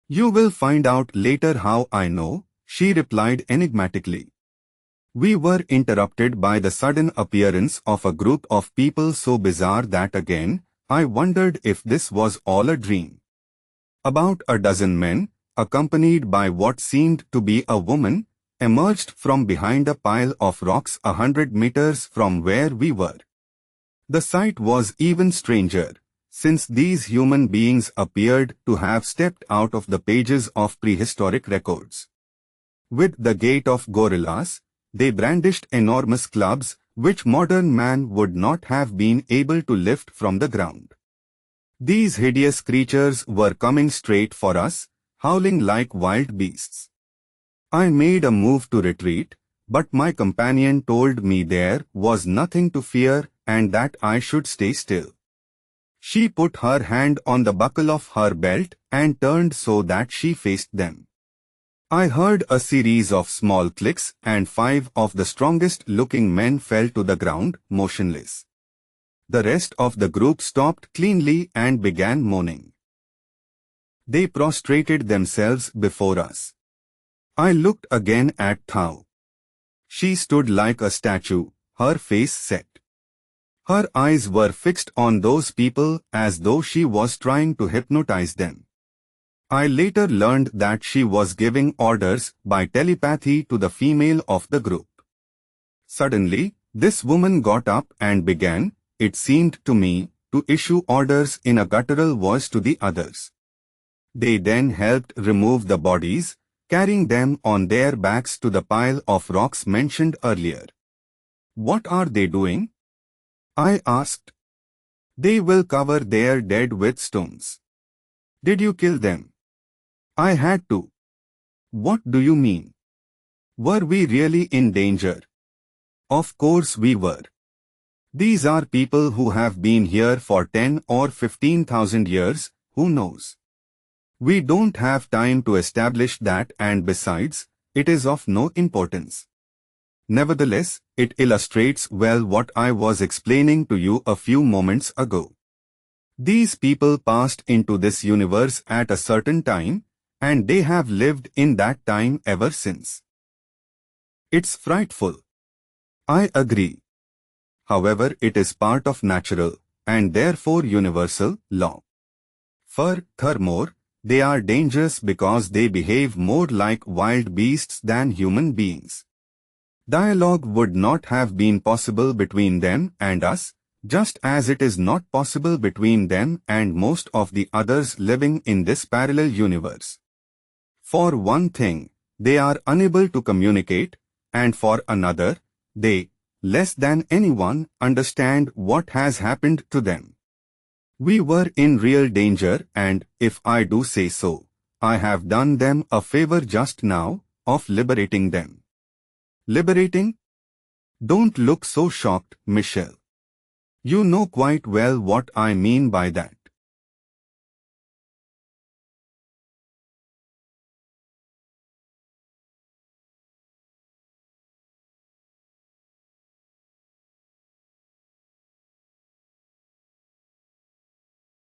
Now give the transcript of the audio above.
You will find out later how I know, she replied enigmatically. We were interrupted by the sudden appearance of a group of people so bizarre that again, I wondered if this was all a dream. About a dozen men, accompanied by what seemed to be a woman, emerged from behind a pile of rocks 100 meters from where we were. The sight was even stranger, since these human beings appeared to have stepped out of the pages of prehistoric records. With the gait of gorillas, they brandished enormous clubs which modern man would not have been able to lift from the ground. These hideous creatures were coming straight for us, howling like wild beasts. I made a move to retreat, but my companion told me there was nothing to fear and that I should stay still. She put her hand on the buckle of her belt and turned so that she faced them. I heard a series of small clicks and 5 of the strongest-looking men fell to the ground, motionless. The rest of the group stopped cleanly and began moaning. They prostrated themselves before us. I looked again at Thao. She stood like a statue, her face set. Her eyes were fixed on those people as though she was trying to hypnotize them. I later learned that she was giving orders by telepathy to the female of the group. Suddenly, this woman got up and began, it seemed to me, to issue orders in a guttural voice to the others. They then helped remove the bodies, carrying them on their backs to the pile of rocks mentioned earlier. What are they doing? I asked. They will cover their dead with stones. Did you kill them? I had to. What do you mean? Were we really in danger? Of course we were. These are people who have been here for 10 or 15,000 years, who knows? We don't have time to establish that, and besides, it is of no importance. Nevertheless, it illustrates well what I was explaining to you a few moments ago. These people passed into this universe at a certain time, and they have lived in that time ever since. It's frightful. I agree. However, it is part of natural, and therefore universal, law. Furthermore, they are dangerous because they behave more like wild beasts than human beings. Dialogue would not have been possible between them and us, just as it is not possible between them and most of the others living in this parallel universe. For one thing, they are unable to communicate, and for another, they, less than anyone, understand what has happened to them. We were in real danger, and, if I do say so, I have done them a favor just now, of liberating them. Liberating? Don't look so shocked, Michelle. You know quite well what I mean by that.